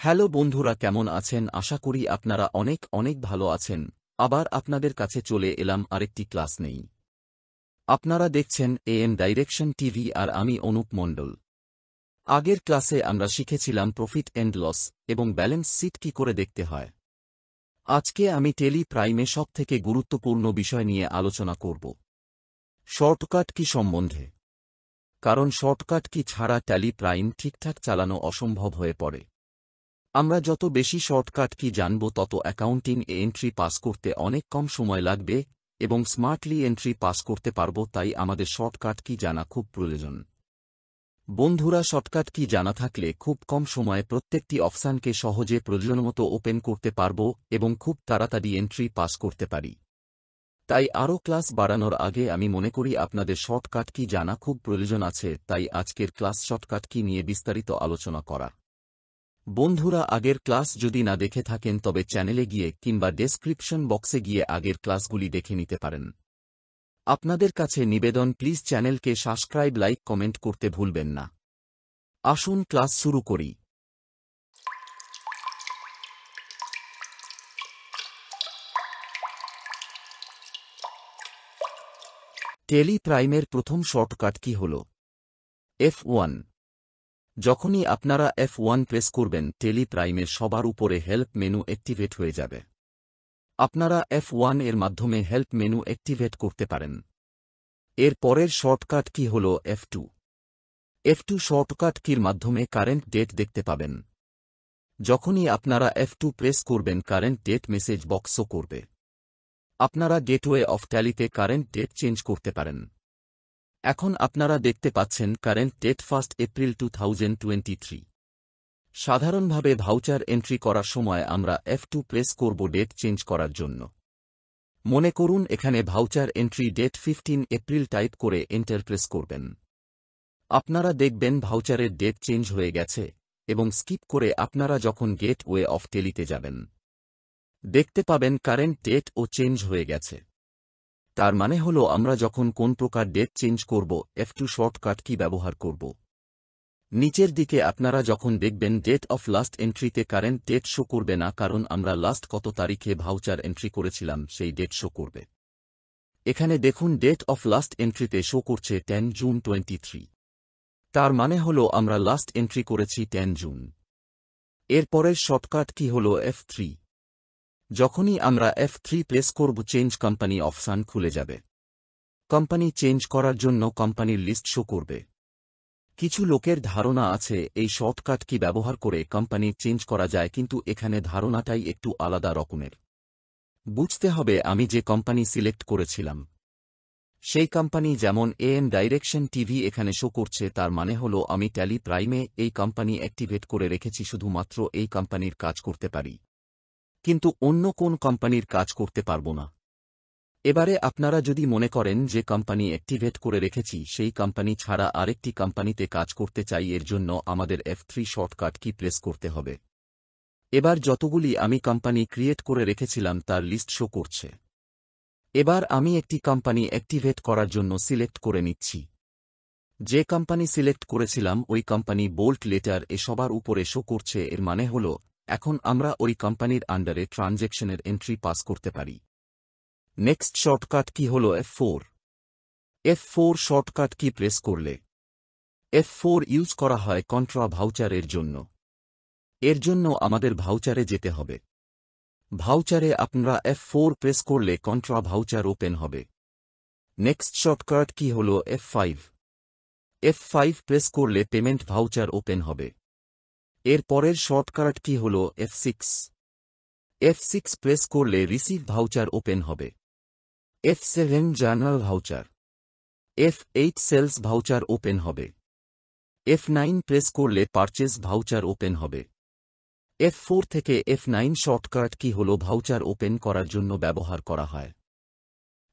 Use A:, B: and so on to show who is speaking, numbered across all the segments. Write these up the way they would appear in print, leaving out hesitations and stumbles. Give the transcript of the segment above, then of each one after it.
A: Hello বন্ধুরা, কেমন আছেন? আশা করি আপনারা অনেক অনেক ভালো আছেন। আবার আপনাদের কাছে চলে এলাম আরেকটি ক্লাস নেই। আপনারা দেখছেন এএম ডাইরেকশন টিভি আর আমি অনুপ মণ্ডল। আগের ক্লাসে আমরা শিখেছিলাম প্রফিট এন্ড লস এবং ব্যালেন্স শিট কি করে দেখতে হয়। আজকে আমি টেলি প্রাইমে সবথেকে গুরুত্বপূর্ণ বিষয় নিয়ে আলোচনা করব, শর্টকাট কি সম্বন্ধে। কারণ শর্টকাট কি ছাড়া ট্যালি প্রাইম ঠিকঠাক চালানো অসম্ভব হয়ে পড়ে। আমরা যত বেশি শর্টকাট কি জানব তত অ্যাকাউন্টিং এন্ট্রি পাস করতে অনেক কম সময় লাগবে এবং স্মার্টলি এন্ট্রি পাস করতে পারব। তাই আমাদের শর্টকাট কি জানা খুব প্রয়োজন। বন্ধুরা, শর্টকাট কি জানা থাকলে খুব কম সময়ে প্রত্যেকটি অপশানকে সহজে প্রয়োজনমতো ওপেন করতে পারব এবং খুব তাড়াতাড়ি এন্ট্রি পাস করতে পারি। তাই আরও ক্লাস বাড়ানোর আগে আমি মনে করি আপনাদের শর্টকাট কি জানা খুব প্রয়োজন আছে। তাই আজকের ক্লাস শর্টকাট কি নিয়ে বিস্তারিত আলোচনা করা। বন্ধুরা, আগের ক্লাস যদি না দেখে থাকেন তবে চ্যানেলে গিয়ে কিংবা ডেসক্রিপশন বক্সে গিয়ে আগের ক্লাসগুলি দেখে নিতে পারেন। আপনাদের কাছে নিবেদন, প্লিজ চ্যানেলকে সাবস্ক্রাইব, লাইক, কমেন্ট করতে ভুলবেন না। আসুন ক্লাস শুরু করি। টেলি প্রাইমের প্রথম শর্টকাট কি হল? F1। যখনই আপনারা F1 প্রেস করবেন টেলি প্রাইমের সবার উপরে হেল্প মেনু অ্যাক্টিভেট হয়ে যাবে। আপনারা F1 এর মাধ্যমে হেল্প মেনু অ্যাক্টিভেট করতে পারেন। এর পরের শর্টকাট কি হল F2। F2 শর্টকাট কির মাধ্যমে কারেন্ট ডেট দেখতে পাবেন। যখনই আপনারা F2 প্রেস করবেন current date message box show করবে। আপনারা গেটওয়ে অফ ট্যালিতে কারেন্ট ডেট চেঞ্জ করতে পারেন। এখন আপনারা দেখতে পাচ্ছেন কারেন্ট ডেট 1 এপ্রিল 2023। সাধারণভাবে ভাউচার এন্ট্রি করার সময় আমরা F2 প্রেস করব ডেট চেঞ্জ করার জন্য। মনে করুন এখানে voucher entry date 15 April type করে এন্টার প্রেস করবেন। আপনারা দেখবেন ভাউচারের ডেট চেঞ্জ হয়ে গেছে এবং স্কিপ করে আপনারা যখন গেটওয়ে অফ টেলিতে যাবেন দেখতে পাবেন কারেন্ট ডেট ও চেঞ্জ হয়ে গেছে। তার মানে হল আমরা যখন কোন প্রকার ডেট চেঞ্জ করব F2 শর্টকাট কি ব্যবহার করব। নিচের দিকে আপনারা যখন দেখবেন ডেট অফ লাস্ট এন্ট্রিতে কারেন্ট ডেট শো করবে না, কারণ আমরা লাস্ট কত তারিখে ভাউচার এন্ট্রি করেছিলাম সেই ডেট শো করবে। এখানে দেখুন ডেট অফ লাস্ট এন্ট্রিতে শো করছে 10 জুন 23। তার মানে হল আমরা লাস্ট এন্ট্রি করেছি 10 জুন। এর পরের শর্টকাট কি হল F3। যখনই আমরা F3 প্রেস করব চেঞ্জ কোম্পানি অপশান খুলে যাবে। কোম্পানি চেঞ্জ করার জন্য কোম্পানির লিস্ট শো করবে। কিছু লোকের ধারণা আছে এই শর্টকাট কি ব্যবহার করে কোম্পানি চেঞ্জ করা যায়, কিন্তু এখানে ধারণাটাই একটু আলাদা রকমের। বুঝতে হবে আমি যে কোম্পানি সিলেক্ট করেছিলাম সেই কোম্পানি, যেমন এএম ডাইরেকশন টিভি এখানে শো করছে, তার মানে হল আমি ট্যালি প্রাইমে এই কোম্পানি অ্যাক্টিভেট করে রেখেছি, শুধুমাত্র এই কোম্পানির কাজ করতে পারি, কিন্তু অন্য কোন কোম্পানির কাজ করতে পারব না। এবারে আপনারা যদি মনে করেন যে কোম্পানি অ্যাক্টিভেট করে রেখেছি সেই কোম্পানি ছাড়া আরেকটি কোম্পানিতে কাজ করতে চাই, এর জন্য আমাদের F3 শর্টকাট কি প্রেস করতে হবে। এবার যতগুলি আমি কোম্পানি ক্রিয়েট করে রেখেছিলাম তার লিস্ট শো করছে। এবার আমি একটি কোম্পানি অ্যাক্টিভেট করার জন্য সিলেক্ট করে নিচ্ছি। যে কোম্পানি সিলেক্ট করেছিলাম ওই কোম্পানি বোল্ড লেটার এ সবার উপরে শো করছে। এর মানে হল এখন আমরা ওই কোম্পানির আন্ডারে ট্রানজ্যাকশনের এন্ট্রি পাস করতে পারি। নেক্সট শর্টকাট কি হল F4। F4 shortcut key press করলে F4 ইউজ করা হয় কন্ট্রা ভাউচার এর জন্য। এর জন্য আমাদের ভাউচারে যেতে হবে। ভাউচারে আপনারা F4 প্রেস করলে কন্ট্রা ভাউচার ওপেন হবে। নেক্সট শর্টকাট কি হল F5। F5 প্রেস করলে পেমেন্ট ভাউচার ওপেন হবে। এর পরের শর্টকাট কি হল F6। F6 প্রেস করলে রিসিভ ভাউচার ওপেন হবে। F7 journal voucher. F8 sales voucher open হবে। F9 প্রেস করলে পারচেজ ভাউচার ওপেন হবে। F4 থেকে F9 শর্টকাট কি হল ভাউচার ওপেন করার জন্য ব্যবহার করা হয়।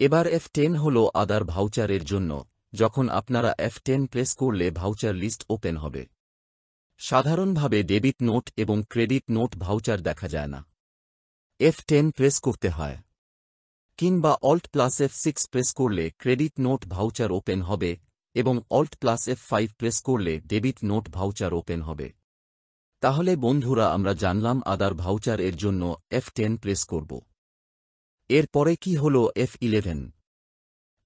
A: এবার F10 হল আদার ভাউচার এর জন্য। যখন আপনারা F10 প্রেস করলে ভাউচার লিস্ট ওপেন হবে। সাধারণভাবে ডেবিট নোট এবং ক্রেডিট নোট ভাউচার দেখা যায় না, F10 প্রেস করতে হয়। কিংবা Alt প্লাস F6 প্রেস করলে ক্রেডিট নোট ভাউচার ওপেন হবে এবং Alt প্লাস F5 প্রেস করলে ডেবিট নোট ভাউচার ওপেন হবে। তাহলে বন্ধুরা আমরা জানলাম আদার ভাউচার এর জন্য F10 প্রেস করব। এরপরে কি হল F11?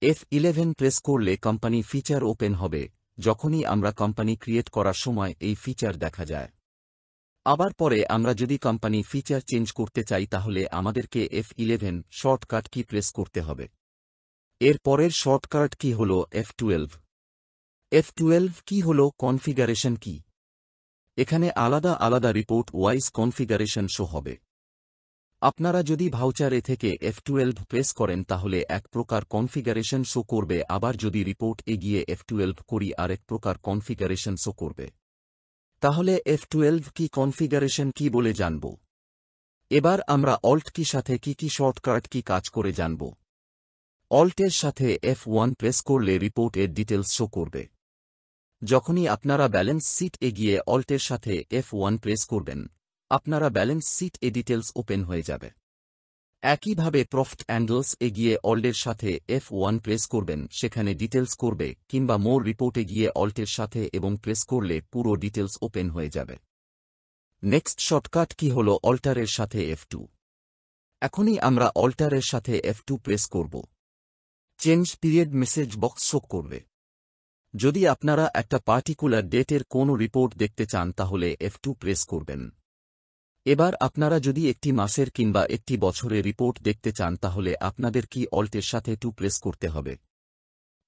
A: F11 প্রেস করলে কোম্পানি ফিচার ওপেন হবে। যখনই আমরা কোম্পানি ক্রিয়েট করার সময় এই ফিচার দেখা যায়। আবার পরে আমরা যদি কোম্পানি ফিচার চেঞ্জ করতে চাই তাহলে আমাদেরকে F11 শর্টকাট কি প্রেস করতে হবে। এর পরের শর্টকাট কি হল F12। F12 কি হল কনফিগারেশন কি। এখানে আলাদা আলাদা রিপোর্ট ওয়াইজ কনফিগারেশন শো হবে। আপনারা যদি ভাউচার এ থেকে F12 প্রেস করেন তাহলে এক প্রকার কনফিগারেশন শো করবে, আবার যদি রিপোর্ট এ গিয়ে F12 করি আরেক প্রকার কনফিগারেশন শো করবে। তাহলে F12 কি কনফিগারেশন কি বলে জানব। এবার আমরা অল্ট কি সাথে কি শর্টকাট কি কাজ করে জানব। অল্টের সাথে F1 প্রেস করলে রিপোর্ট এর ডিটেলস শো করবে। যখনই আপনারা ব্যালেন্স শিট এ গিয়ে অল্টের সাথে F1 প্রেস করবেন, আপনারা ব্যালেন্স শিট এ ডিটেলস ওপেন হয়ে যাবে। একইভাবে প্রফিট অ্যান্ড লস এ গিয়ে অল্টের সাথে F1 প্রেস করবেন, সেখানে ডিটেলস করবে, কিংবা মোর রিপোর্টে গিয়ে অল্টের সাথে এবং প্রেস করলে পুরো ডিটেলস ওপেন হয়ে যাবে। নেক্সট শর্টকাট কি হল অল্টারের সাথে F2। এখনই আমরা অল্টারের সাথে F2 প্রেস করব। Change period message box show করবে। যদি আপনারা একটা পার্টিকুলার ডেটের কোনো রিপোর্ট দেখতে চান তাহলে F2 প্রেস করবেন। এবার আপনারা যদি একটি মাসের কিংবা একটি বছরের রিপোর্ট দেখতে চান তাহলে আপনাদের কি অল্টের সাথে 2 প্রেস করতে হবে।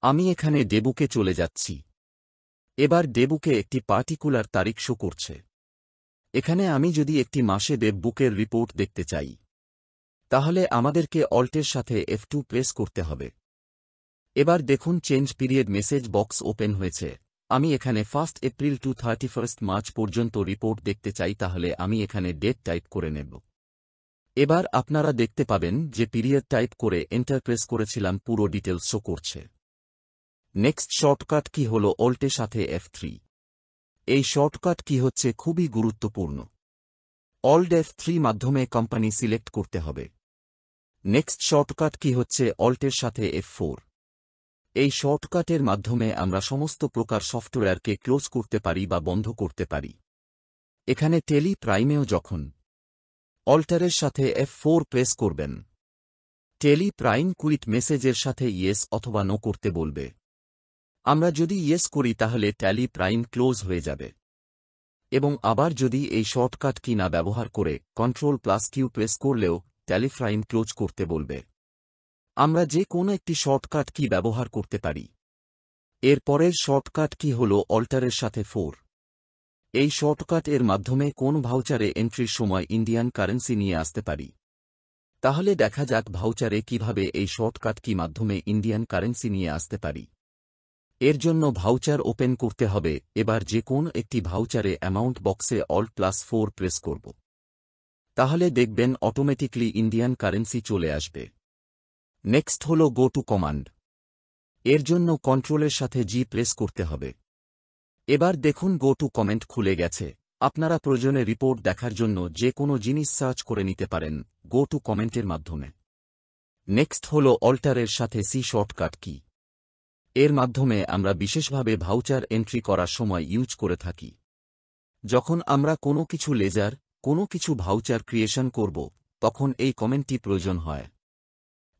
A: আমি এখানে ডেবুকে চলে যাচ্ছি। এবার ডেবুকে একটি পার্টিকুলার তারিখ শো করছে। এখানে আমি যদি একটি মাসে ডেবুকের রিপোর্ট দেখতে চাই তাহলে আমাদেরকে অল্টের সাথে F2 প্রেস করতে হবে। এবার দেখুন change period message box open হয়েছে। আমি এখানে 1 এপ্রিল টু 31 মার্চ পর্যন্ত রিপোর্ট দেখতে চাই তাহলে আমি এখানে ডেট টাইপ করে নেব। এবার আপনারা দেখতে পাবেন যে পিরিয়ড টাইপ করে এন্টার প্রেস করেছিলাম, পুরো ডিটেলস শো করছে। নেক্সট শর্টকাট কি হল অল্টের সাথে F3। এই শর্টকাট কি হচ্ছে খুবই গুরুত্বপূর্ণ। অল্ট F3 মাধ্যমে কোম্পানি সিলেক্ট করতে হবে। নেক্সট শর্টকাট কি হচ্ছে অল্টের সাথে F4। এই শর্টকাটের মাধ্যমে আমরা সমস্ত প্রকার সফটওয়্যারকে ক্লোজ করতে পারি বা বন্ধ করতে পারি। এখানে টেলি প্রাইমেও যখন অল্টারের সাথে F4 প্রেস করবেন, টেলি প্রাইম কুইট মেসেজের সাথে ইয়েস অথবা নো করতে বলবে। আমরা যদি ইয়েস করি তাহলে ট্যালি প্রাইম ক্লোজ হয়ে যাবে। এবং আবার যদি এই শর্টকাট কি না ব্যবহার করে Ctrl+Q প্রেস করলেও ট্যালি প্রাইম ক্লোজ করতে বলবে। আমরা যে কোনো একটি শর্টকাট কি ব্যবহার করতে পারি। এর পরের শর্টকাট কি হল অল্টারের সাথে 4। এই শর্টকাট এর মাধ্যমে কোন ভাউচারে এন্ট্রির সময় ইন্ডিয়ান কারেন্সি নিয়ে আসতে পারি। তাহলে দেখা যাক ভাউচারে কিভাবে এই শর্টকাট কি মাধ্যমে ইন্ডিয়ান কারেন্সি নিয়ে আসতে পারি। এর জন্য ভাউচার ওপেন করতে হবে। এবার যে কোন একটি ভাউচারে অ্যামাউন্ট বক্সে Alt+4 প্রেস করব। তাহলে দেখবেন অটোমেটিকলি ইন্ডিয়ান কারেন্সি চলে আসবে। নেক্সট হল গো টু কমান্ড। এর জন্য কন্ট্রোলের সাথে জি প্রেস করতে হবে। এবার দেখুন গো টু কমেন্ট খুলে গেছে। আপনারা প্রয়োজনে রিপোর্ট দেখার জন্য যে কোনো জিনিস সার্চ করে নিতে পারেন গো টু কমেন্টের মাধ্যমে। নেক্সট হল অল্টারের সাথে সি শর্টকাট কি। এর মাধ্যমে আমরা বিশেষভাবে ভাউচার এন্ট্রি করার সময় ইউজ করে থাকি। যখন আমরা কোনো কিছু লেজার, কোনো কিছু ভাউচার ক্রিয়েশন করব, তখন এই কমেন্টটি প্রয়োজন হয়।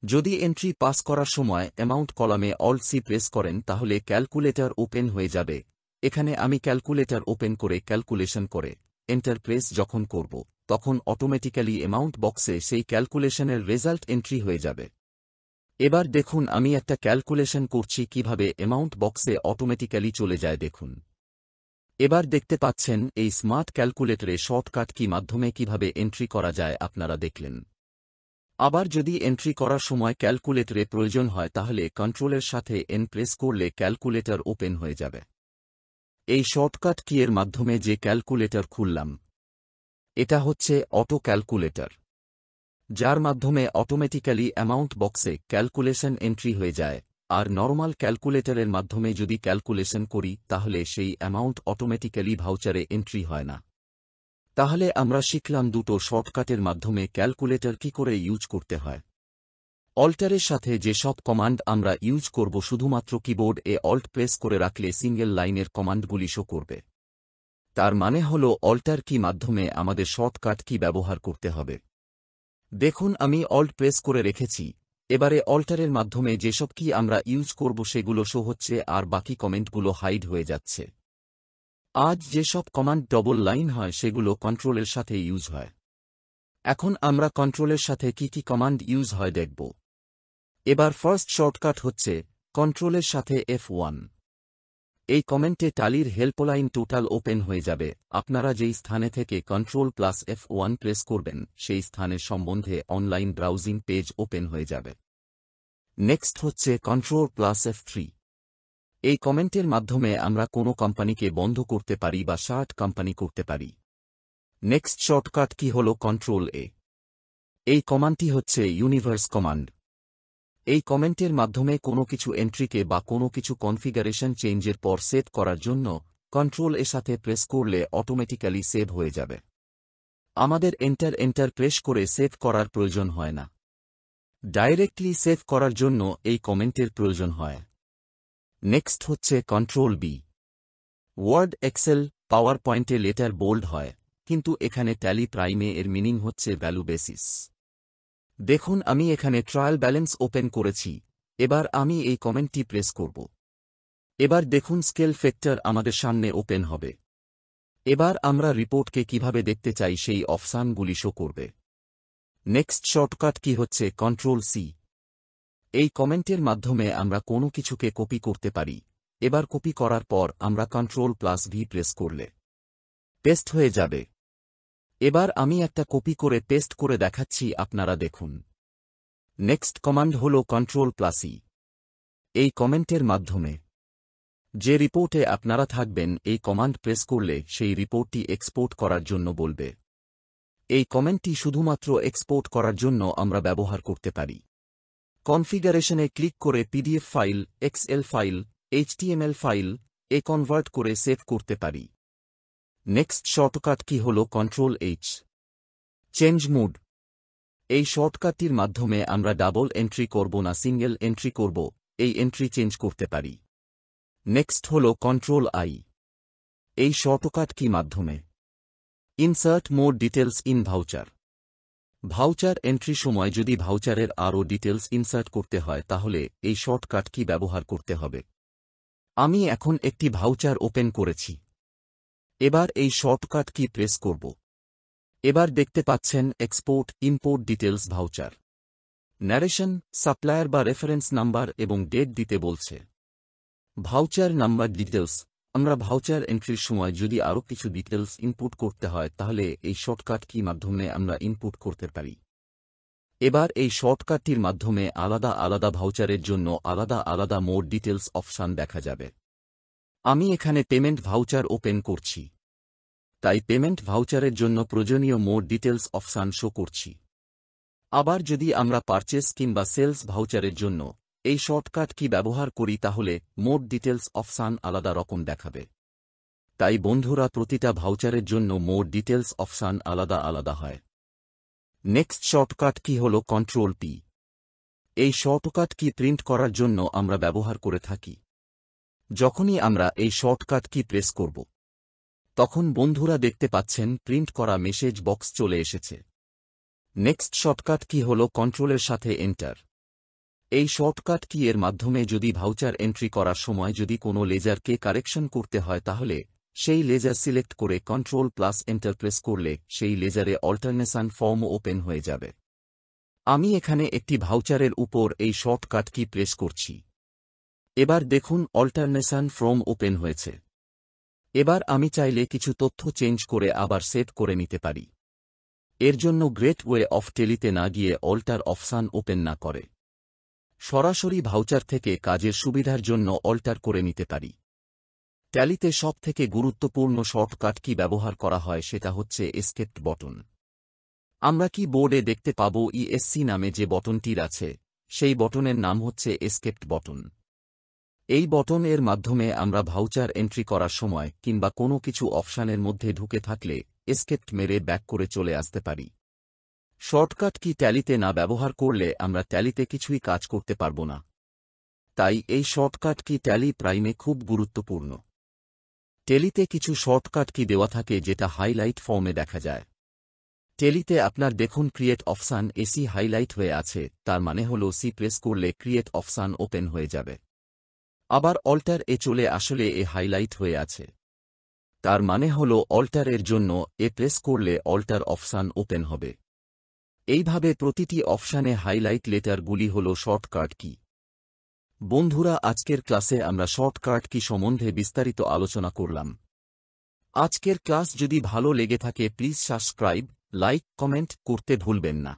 A: যদি এন্ট্রি পাস করার সময় অ্যামাউন্ট কলামে Alt+C প্রেস করেন তাহলে ক্যালকুলেটর ওপেন হয়ে যাবে। এখানে আমি ক্যালকুলেটর ওপেন করে ক্যালকুলেশন করে এন্টার প্রেস যখন করব, তখন অটোমেটিক্যালি অ্যামাউন্ট বক্সে সেই ক্যালকুলেশনের রেজাল্ট এন্ট্রি হয়ে যাবে। এবার দেখুন আমি একটা ক্যালকুলেশন করছি কিভাবে অ্যামাউন্ট বক্সে অটোমেটিক্যালি চলে যায় দেখুন। এবার দেখতে পাচ্ছেন এই স্মার্ট ক্যালকুলেটরে শর্টকাট কি মাধ্যমে কিভাবে এন্ট্রি করা যায় আপনারা দেখলেন। আবার যদি এন্ট্রি করার সময় ক্যালকুলেটরে প্রয়োজন হয় তাহলে কন্ট্রোলের সাথে এন প্রেস করলে ক্যালকুলেটর ওপেন হয়ে যাবে। এই শর্টকাট কি এর মাধ্যমে যে ক্যালকুলেটর খুললাম, এটা হচ্ছে অটো ক্যালকুলেটর, যার মাধ্যমে অটোমেটিক্যালি অ্যামাউন্ট বক্সে ক্যালকুলেশন এন্ট্রি হয়ে যায়। আর নরমাল ক্যালকুলেটরের মাধ্যমে যদি ক্যালকুলেশন করি তাহলে সেই অ্যামাউন্ট অটোমেটিক্যালি ভাউচারে এন্ট্রি হয় না। তাহলে আমরা শিখলাম দুটো শর্টকাটের মাধ্যমে ক্যালকুলেটর কি করে ইউজ করতে হয়। অল্টারের সাথে যে সব কমান্ড আমরা ইউজ করব শুধুমাত্র কিবোর্ড এ অল্ট প্রেস করে রাখলে সিঙ্গেল লাইনের কমান্ডগুলি শো করবে। তার মানে হল অল্টার কি মাধ্যমে আমাদের শর্টকাট কি ব্যবহার করতে হবে। দেখুন আমি অল্ট প্রেস করে রেখেছি, এবারে অল্টারের মাধ্যমে যেসব কি আমরা ইউজ করব সেগুলো শো হচ্ছে আর বাকি কমেন্টগুলো হাইড হয়ে যাচ্ছে। আজ যেসব কমান্ড ডবল লাইন হয় সেগুলো কন্ট্রোলের সাথে ইউজ হয়। এখন আমরা কন্ট্রোলের সাথে কি কি কমান্ড ইউজ হয় দেখব। এবার ফার্স্ট শর্টকাট হচ্ছে কন্ট্রোলের সাথে F1। এই কমেন্টে টালির হেল্পলাইন টোটাল ওপেন হয়ে যাবে। আপনারা যেই স্থানে থেকে কন্ট্রোল প্লাস F1 প্রেস করবেন সেই স্থানের সম্বন্ধে অনলাইন ব্রাউজিং পেজ ওপেন হয়ে যাবে। নেক্সট হচ্ছে কন্ট্রোল প্লাস F3। এই কমেন্টের মাধ্যমে আমরা কোনো কোম্পানিকে বন্ধ করতে পারি বা শার্ট কোম্পানি করতে পারি। নেক্সট শর্টকাট কি হল কন্ট্রোল এ। এই কমান্ডটি হচ্ছে ইউনিভার্স কমান্ড। এই কমেন্টের মাধ্যমে কোনো কিছু এন্ট্রিকে বা কোনো কিছু কনফিগারেশন চেঞ্জের পর সেট করার জন্য কন্ট্রোল এর সাথে প্রেস করলে অটোমেটিক্যালি সেভ হয়ে যাবে। আমাদের এন্টার প্রেস করে সেভ করার প্রয়োজন হয় না, ডাইরেক্টলি সেভ করার জন্য এই কমেন্টের প্রয়োজন হয়। নেক্সট হচ্ছে কন্ট্রোল বি। ওয়ার্ড, এক্সেল, পাওয়ার পয়েন্টে লেটার বোল্ড হয়, কিন্তু এখানে ট্যালি প্রাইমে এর মিনিং হচ্ছে ভ্যালু বেসিস। দেখুন আমি এখানে ট্রায়াল ব্যালেন্স ওপেন করেছি, এবার আমি এই কমেন্টটি প্রেস করব। এবার দেখুন স্কেল ফ্যাক্টর আমাদের সামনে ওপেন হবে। এবার আমরা রিপোর্টকে কিভাবে দেখতে চাই সেই অপশানগুলি শো করবে। নেক্সট শর্টকাট কি হচ্ছে কন্ট্রোল সি। এই কমেন্টের মাধ্যমে আমরা কোনো কিছুকে কপি করতে পারি। এবার কপি করার পর আমরা কন্ট্রোল প্লাস ভি প্রেস করলে পেস্ট হয়ে যাবে। এবার আমি একটা কপি করে পেস্ট করে দেখাচ্ছি, আপনারা দেখুন। নেক্সট কমান্ড হল কন্ট্রোল প্লাস ই। এই কমেন্টের মাধ্যমে যে রিপোর্টে আপনারা থাকবেন এই কমান্ড প্রেস করলে সেই রিপোর্টটি এক্সপোর্ট করার জন্য বলবে। এই কমেন্টটি শুধুমাত্র এক্সপোর্ট করার জন্য আমরা ব্যবহার করতে পারি। কনফিগারেশনে ক্লিক করে PDF file, XL file, HTML file এ কনভার্ট করে সেভ করতে পারি। নেক্সট শর্টকাট কি হল কন্ট্রোল এইচ। Change mood. এই শর্টকাটটির মাধ্যমে আমরা ডাবল এন্ট্রি করব না সিঙ্গেল এন্ট্রি করব, এই এন্ট্রি চেঞ্জ করতে পারি। নেক্সট হল কন্ট্রোল আই। এই শর্টকাট কি মাধ্যমে insert more details in voucher. Voucher entry সময় যদি ভাউচারের আরও ডিটেলস ইনসার্ট করতে হয় তাহলে এই শর্টকাট কি ব্যবহার করতে হবে। আমি এখন একটি ভাউচার ওপেন করেছি, এবার এই শর্টকাট কি প্রেস করব। এবার দেখতে পাচ্ছেন export import details voucher. Narration, supplier বা রেফারেন্স নাম্বার এবং ডেট দিতে বলছে। Voucher number details. আমরা ভাউচার এন্ট্রির সময় যদি আরও কিছু ডিটেলস ইনপুট করতে হয় তাহলে এই শর্টকাট কি মাধ্যমে আমরা ইনপুট করতে পারি। এবার এই শর্টকাটটির মাধ্যমে আলাদা আলাদা ভাউচারের জন্য আলাদা আলাদা মোর ডিটেলস অপশান দেখা যাবে। আমি এখানে পেমেন্ট ভাউচার ওপেন করছি, তাই পেমেন্ট ভাউচারের জন্য প্রয়োজনীয় মোর ডিটেলস অপশান শো করছি। আবার যদি আমরা পারচেস কিংবা সেলস ভাউচারের জন্য এই শর্টকাট কি ব্যবহার করি তাহলে মোর ডিটেলস অপশান আলাদা রকম দেখাবে। তাই বন্ধুরা প্রতিটা ভাউচারের জন্য মোর ডিটেলস অপশান আলাদা আলাদা হয়। নেক্সট শর্টকাট কি হল কন্ট্রোল পি। এই শর্টকাট কি প্রিন্ট করার জন্য আমরা ব্যবহার করে থাকি। যখনই আমরা এই শর্টকাট কি প্রেস করব তখন বন্ধুরা দেখতে পাচ্ছেন প্রিন্ট করা মেসেজ বক্স চলে এসেছে। নেক্সট শর্টকাট কি হল কন্ট্রোলের সাথে এন্টার। এই শর্টকাট কি এর মাধ্যমে যদি ভাউচার এন্ট্রি করার সময় যদি কোনো লেজারকে কারেকশন করতে হয় তাহলে সেই লেজার সিলেক্ট করে কন্ট্রোল প্লাস এন্টার প্রেস করলে সেই লেজারে অল্টারনেশন ফর্ম ওপেন হয়ে যাবে। আমি এখানে একটি ভাউচারের উপর এই শর্টকাট কি প্রেস করছি। এবার দেখুন অল্টারনেশন ফর্ম ওপেন হয়েছে। এবার আমি চাইলে কিছু তথ্য চেঞ্জ করে আবার সেট করে নিতে পারি। এর জন্য গ্রেট ওয়ে অফ টেলিতে না গিয়ে অল্টার অপশান ওপেন না করে সরাসরি ভাউচার থেকে কাজের সুবিধার জন্য অল্টার করে নিতে পারি। ট্যালিতে সবথেকে গুরুত্বপূর্ণ শর্টকাট কি ব্যবহার করা হয় সেটা হচ্ছে এসকেপ বটন। আমরা কি বোর্ডে দেখতে পাব ইএসসি নামে যে বটনটির আছে সেই বটনের নাম হচ্ছে এসকেপ বটন। এই বটন এর মাধ্যমে আমরা ভাউচার এন্ট্রি করার সময় কিংবা কোনো কিছু অপশানের মধ্যে ঢুকে থাকলে এসকেপ মেরে ব্যাক করে চলে আসতে পারি। শর্টকাট কি ট্যালিতে না ব্যবহার করলে আমরা ট্যালিতে কিছুই কাজ করতে পারব না। তাই এই শর্টকাট কি ট্যালি প্রাইমে খুব গুরুত্বপূর্ণ। টেলিতে কিছু শর্টকাট কি দেওয়া থাকে যেটা হাইলাইট ফর্মে দেখা যায়। টেলিতে আপনার দেখুন ক্রিয়েট অপশান এসি হাইলাইট হয়ে আছে, তার মানে হল সি প্রেস করলে ক্রিয়েট অপশান ওপেন হয়ে যাবে। আবার অল্টার এ চলে আসলে এ হাইলাইট হয়ে আছে, তার মানে হল অল্টার এর জন্য এ প্রেস করলে অল্টার অপশান ওপেন হবে। এইভাবে প্রতিটি অপশানে হাইলাইট লেটারগুলি হল শর্টকাট কি। বন্ধুরা, আজকের ক্লাসে আমরা শর্টকাট কি সম্বন্ধে বিস্তারিত আলোচনা করলাম। আজকের ক্লাস যদি ভালো লেগে থাকে প্লিজ সাবস্ক্রাইব, লাইক, কমেন্ট করতে ভুলবেন না।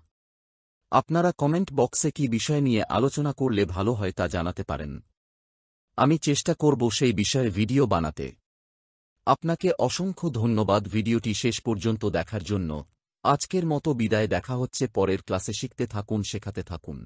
A: আপনারা কমেন্ট বক্সে কি বিষয় নিয়ে আলোচনা করলে ভালো হয় তা জানাতে পারেন। আমি চেষ্টা করব সেই বিষয়ে ভিডিও বানাতে। আপনাকে অসংখ্য ধন্যবাদ ভিডিওটি শেষ পর্যন্ত দেখার জন্য। আজকের মতো বিদায়, দেখা হচ্ছে পরের ক্লাসে। শিখতে থাকুন, শেখাতে থাকুন।